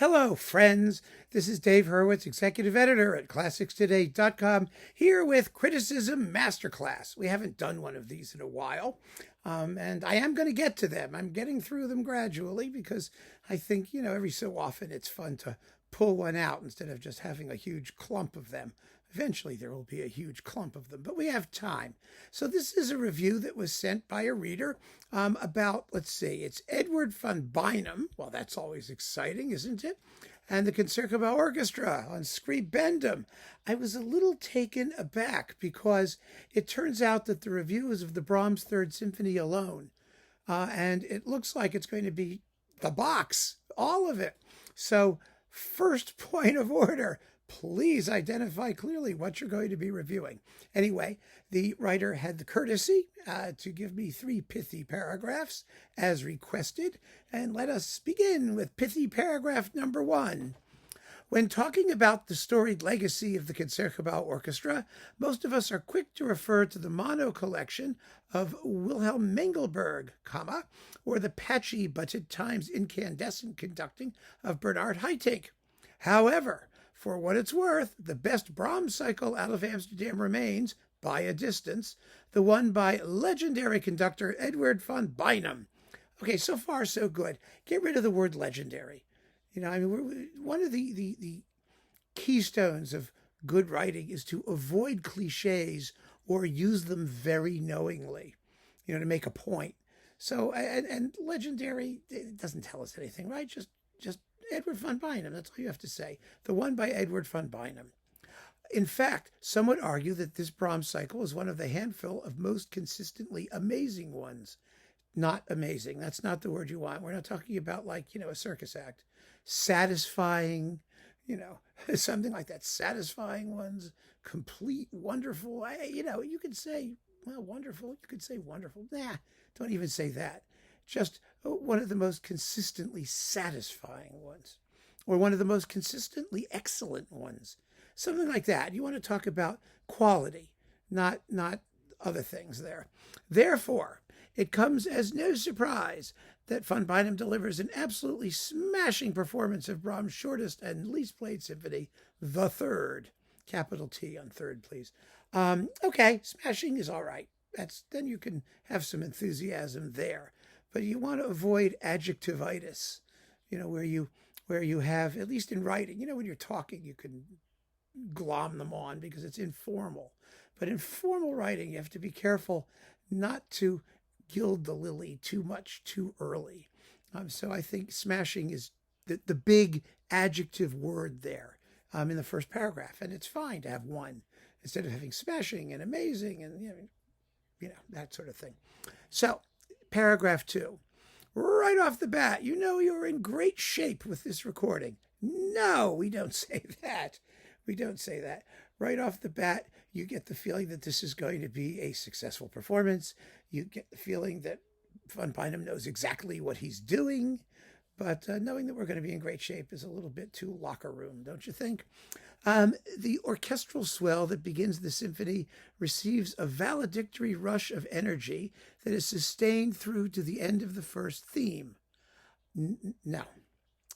Hello, friends. This is Dave Hurwitz, executive editor at ClassicsToday.com, here with Criticism Masterclass. We haven't done one of these in a while, and I am going to get to them. I'm getting through them gradually because I think, every so often it's fun to pull one out instead of just having a huge clump of them. Eventually, there will be a huge clump of them, but we have time. So this is a review that was sent by a reader about, it's Eduard von Beinum. Well, that's always exciting, isn't it? And the Concertgebouw Orchestra on Scribendum. I was a little taken aback because it turns out that the review is of the Brahms Third Symphony alone. And it looks like it's going to be the box, all of it. So first point of order, please identify clearly what you're going to be reviewing. Anyway, the writer had the courtesy to give me 3 pithy paragraphs as requested. And let us begin with pithy paragraph number 1. When talking about the storied legacy of the Concertgebouw Orchestra, most of us are quick to refer to the mono collection of Wilhelm Mengelberg, or the patchy but at times incandescent conducting of Bernard Haitink. However, for what it's worth, the best Brahms cycle out of Amsterdam remains, by a distance, the one by legendary conductor Eduard von Beinum. Okay, so far so good. Get rid of the word legendary. One of the keystones of good writing is to avoid cliches or use them very knowingly, to make a point. So, and legendary, it doesn't tell us anything, right? Just Eduard von Beinum, that's all you have to say. The one by Eduard von Beinum. In fact, some would argue that this Brahms cycle is one of the handful of most consistently amazing ones. Not amazing. That's not the word you want. We're not talking about a circus act. Satisfying, something like that. Satisfying ones, complete, wonderful. You could say, wonderful. You could say wonderful. Nah, don't even say that. Just one of the most consistently satisfying ones, or one of the most consistently excellent ones. Something like that. You want to talk about quality, not other things there. Therefore, it comes as no surprise that von Beinum delivers an absolutely smashing performance of Brahms' shortest and least played symphony, the Third. Capital T on third, please. Okay, smashing is all right. Then you can have some enthusiasm there. But you want to avoid adjectivitis, where you have, at least in writing, when you're talking, you can glom them on because it's informal. But in formal writing, you have to be careful not to gild the lily too much too early. So I think smashing is the big adjective word there in the first paragraph. And it's fine to have one instead of having smashing and amazing and, that sort of thing. So, paragraph 2, right off the bat, you're in great shape with this recording. No, we don't say that. We don't say that. Right off the bat, you get the feeling that this is going to be a successful performance. You get the feeling that von Beinum knows exactly what he's doing, but knowing that we're going to be in great shape is a little bit too locker room, don't you think? The orchestral swell that begins the symphony receives a valedictory rush of energy that is sustained through to the end of the first theme. No,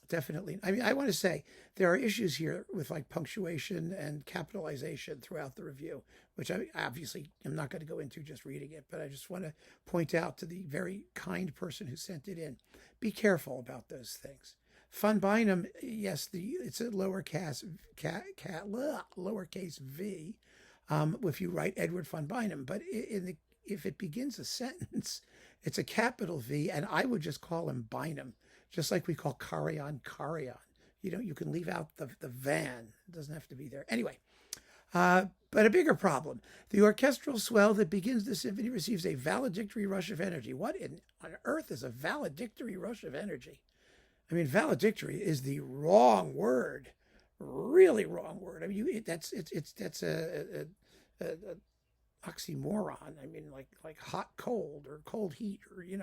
definitely. I want to say there are issues here with punctuation and capitalization throughout the review, which I obviously am not going to go into just reading it, but I just want to point out to the very kind person who sent it in. Be careful about those things. Von Beinum, yes, it's a lowercase v if you write Eduard von Beinum, but if it begins a sentence, it's a capital V, and I would just call him Beinum, just like we call Carrion. You can leave out the van. It doesn't have to be there. Anyway, but a bigger problem. The orchestral swell that begins the symphony receives a valedictory rush of energy. What on earth is a valedictory rush of energy? Valedictory is the wrong word, really wrong word. That's a oxymoron. Like hot cold or cold heat, or you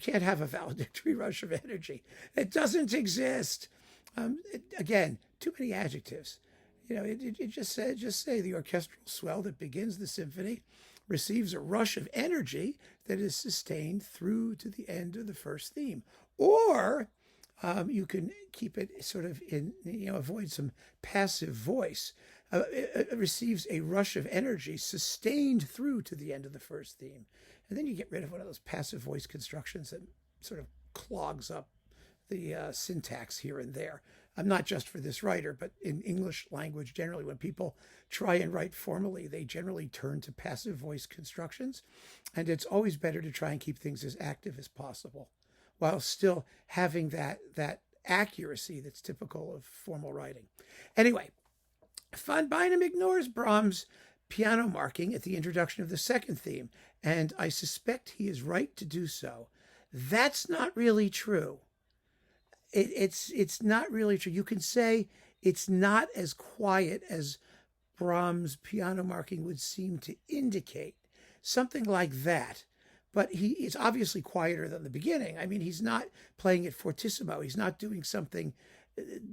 can't have a valedictory rush of energy. It doesn't exist. Again, too many adjectives. Just say the orchestral swell that begins the symphony receives a rush of energy that is sustained through to the end of the first theme. Or You can keep it sort of in, avoid some passive voice. It receives a rush of energy sustained through to the end of the first theme. And then you get rid of one of those passive voice constructions that sort of clogs up the syntax here and there. Not just for this writer, but in English language generally, when people try and write formally, they generally turn to passive voice constructions. And it's always better to try and keep things as active as possible, while still having that accuracy that's typical of formal writing. Anyway, von Beinum ignores Brahms' piano marking at the introduction of the second theme, and I suspect he is right to do so. That's not really true. It's not really true. You can say it's not as quiet as Brahms' piano marking would seem to indicate, something like that. But it's obviously quieter than the beginning. I mean, he's not playing it fortissimo. He's not doing something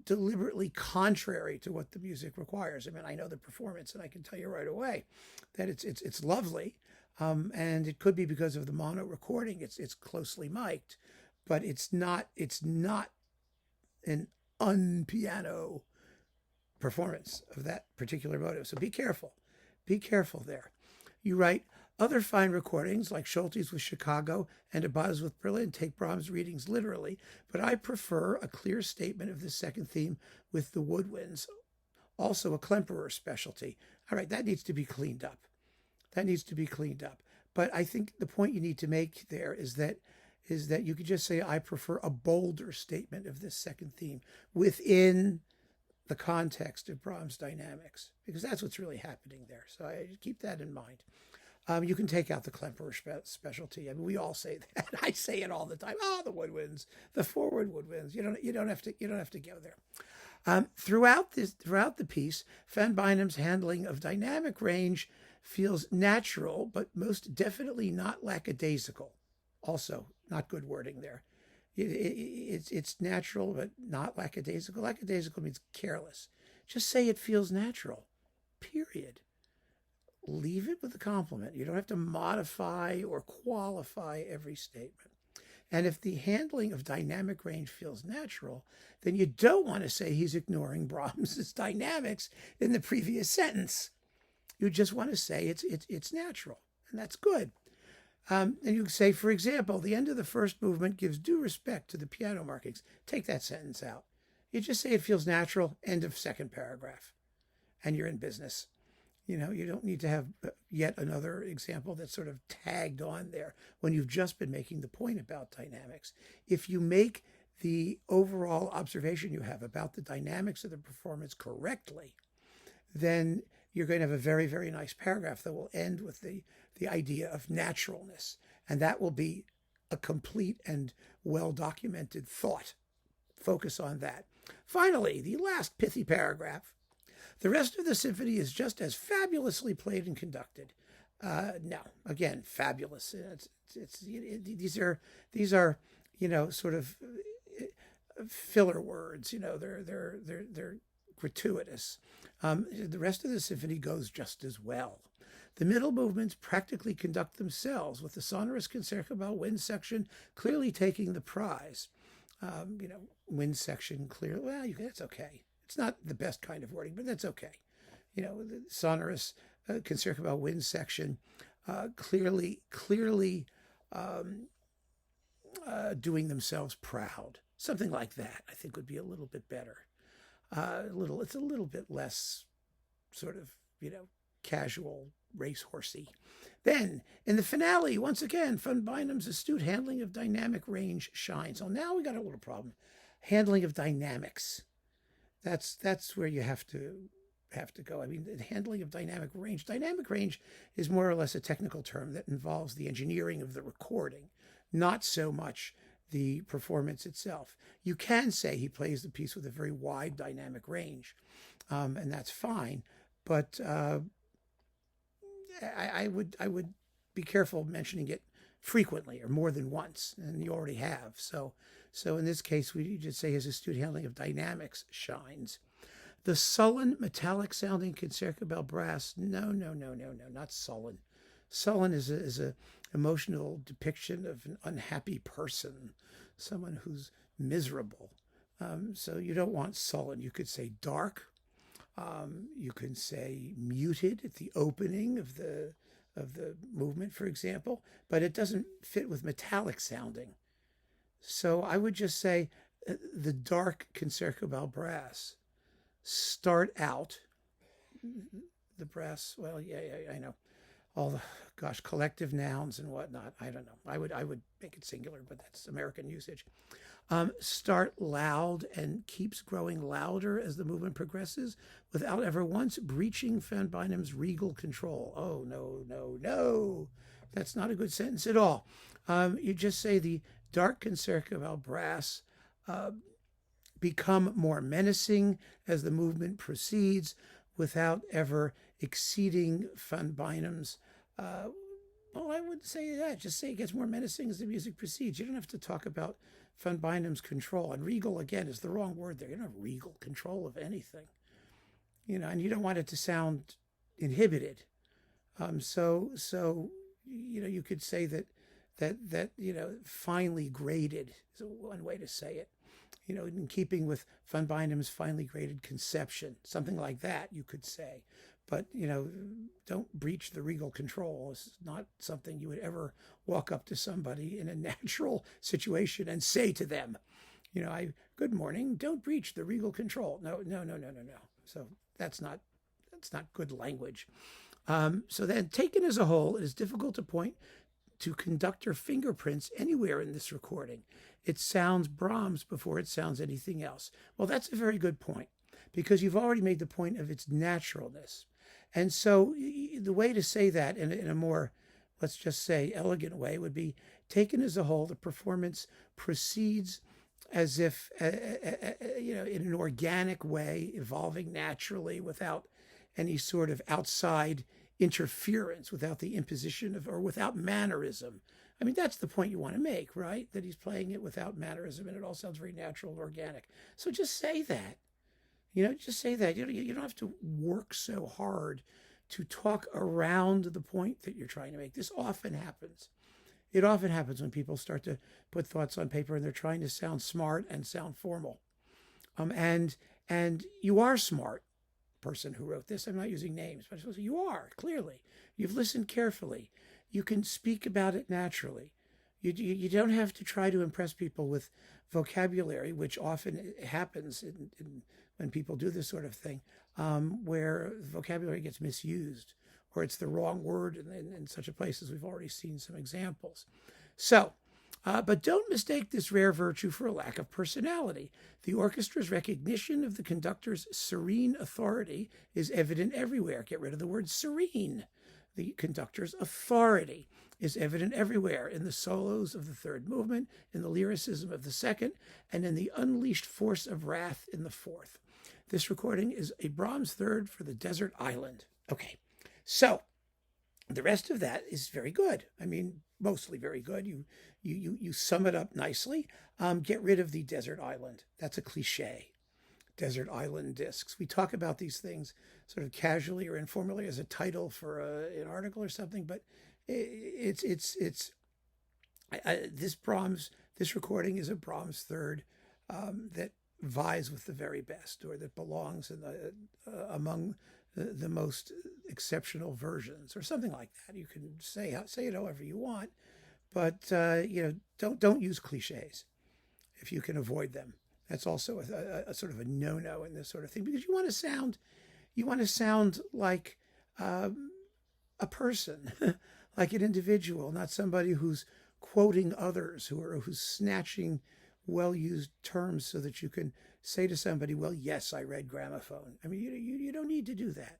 deliberately contrary to what the music requires. I mean, I know the performance, and I can tell you right away that it's lovely, and it could be because of the mono recording. It's closely mic'd, but it's not an unpiano performance of that particular motive. So be careful there. You write, other fine recordings, like Scholte's with Chicago and Abad's with Berlin, take Brahms' readings literally, but I prefer a clear statement of the second theme with the woodwinds, also a Klemperer specialty. All right, that needs to be cleaned up. But I think the point you need to make there is that you could just say, I prefer a bolder statement of this second theme within the context of Brahms' dynamics, because that's what's really happening there. So I keep that in mind. You can take out the Klemperer specialty. I mean, we all say that. I say it all the time. Oh, the woodwinds, the forward woodwinds. You don't have to go there. Throughout the piece, von Beinum's handling of dynamic range feels natural, but most definitely not lackadaisical. Also, not good wording there. It's natural, but not lackadaisical. Lackadaisical means careless. Just say it feels natural. Period. Leave it with a compliment. You don't have to modify or qualify every statement. And if the handling of dynamic range feels natural, then you don't want to say he's ignoring Brahms's dynamics in the previous sentence. You just want to say it's natural, and that's good. And you can say, for example, the end of the first movement gives due respect to the piano markings. Take that sentence out. You just say it feels natural, end of second paragraph, and you're in business. You don't need to have yet another example that's sort of tagged on there when you've just been making the point about dynamics. If you make the overall observation you have about the dynamics of the performance correctly, then you're going to have a very, very nice paragraph that will end with the idea of naturalness. And that will be a complete and well-documented thought. Focus on that. Finally, the last pithy paragraph. The rest of the symphony is just as fabulously played and conducted. No, again, fabulous. These are sort of filler words. They're gratuitous. The rest of the symphony goes just as well. The middle movements practically conduct themselves, with the sonorous Concertgebouw wind section clearly taking the prize. Wind section clearly. Well, that's okay. It's not the best kind of wording, but that's okay. The sonorous Concertgebouw wind section clearly doing themselves proud. Something like that, I think, would be a little bit better. It's a little bit less sort of, casual, racehorsey. Then, in the finale, once again, von Beinum's astute handling of dynamic range shines. So now we got a little problem. Handling of dynamics. That's where you have to go. I mean, the handling of dynamic range. Dynamic range is more or less a technical term that involves the engineering of the recording, not so much the performance itself. You can say he plays the piece with a very wide dynamic range, and that's fine. But I would be careful mentioning it frequently or more than once, and you already have. So in this case, we just say his astute handling of dynamics shines. The sullen, metallic-sounding Concertgebouw brass. No, not sullen. Sullen is a emotional depiction of an unhappy person, someone who's miserable. So you don't want sullen. You could say dark. You can say muted at the opening of the movement, for example, but it doesn't fit with metallic sounding. So I would just say the dark Concertgebouw brass start out the brass. Well, yeah, I know all the collective nouns and whatnot. I don't know. I would make it singular, but that's American usage. Start loud and keeps growing louder as the movement progresses without ever once breaching Van Beinum's regal control. Oh, no. That's not a good sentence at all. You just say the dark Concertgebouw brass become more menacing as the movement proceeds without ever exceeding Van Beinum's I wouldn't say that. Just say it gets more menacing as the music proceeds. You don't have to talk about Van Beinum's control. And regal, again, is the wrong word there. You don't have regal control of anything. And you don't want it to sound inhibited. So you could say that finely graded is one way to say it. In keeping with Van Beinum's finely graded conception, something like that, you could say. But, don't breach the regal control. It's not something you would ever walk up to somebody in a natural situation and say to them, good morning, don't breach the regal control. No. So that's not good language. So then, taken as a whole, it is difficult to point to conductor fingerprints anywhere in this recording. It sounds Brahms before it sounds anything else. Well, that's a very good point, because you've already made the point of its naturalness. And so the way to say that in a more, let's just say, elegant way would be, taken as a whole, the performance proceeds as if, in an organic way, evolving naturally without any sort of outside interference, without the imposition of, or without mannerism. I mean, that's the point you want to make, right? That he's playing it without mannerism and it all sounds very natural and organic. So just say that. Just say that. You don't have to work so hard to talk around the point that you're trying to make. This often happens. It often happens when people start to put thoughts on paper and they're trying to sound smart and sound formal. And you are smart, person who wrote this. I'm not using names, but you are, clearly. You've listened carefully. You can speak about it naturally. You don't have to try to impress people with vocabulary, which often happens when people do this sort of thing, where vocabulary gets misused or it's the wrong word in such a place as we've already seen some examples. So, but don't mistake this rare virtue for a lack of personality. The orchestra's recognition of the conductor's serene authority is evident everywhere. Get rid of the word serene. The conductor's authority is evident everywhere, in the solos of the third movement, in the lyricism of the second, and in the unleashed force of wrath in the fourth. This recording is a Brahms third for the Desert Island. Okay, so the rest of that is very good. I mean, mostly very good. You sum it up nicely. Get rid of the Desert Island. That's a cliche. Desert Island discs. We talk about these things sort of casually or informally as a title for an article or something, but this recording is a Brahms third that vies with the very best, or that belongs in among the most exceptional versions, or something like that. You can say it however you want, but don't use cliches if you can avoid them. That's also a sort of a no-no in this sort of thing, because you want to sound like a person, like an individual, not somebody who's quoting others, who's snatching well-used terms so that you can say to somebody, well, yes, I read gramophone. I mean, you don't need to do that.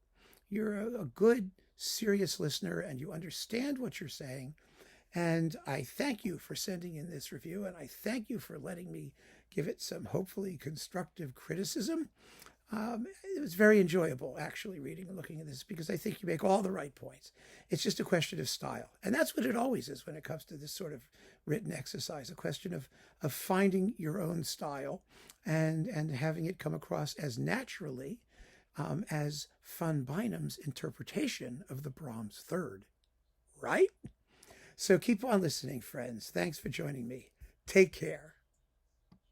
You're a good, serious listener, and you understand what you're saying. And I thank you for sending in this review, and I thank you for letting me give it some hopefully constructive criticism. It was very enjoyable, actually, reading and looking at this, because I think you make all the right points. It's just a question of style. And that's what it always is when it comes to this sort of written exercise, a question of finding your own style and having it come across as naturally as Van Beinum's interpretation of the Brahms third. Right? So keep on listening, friends. Thanks for joining me. Take care.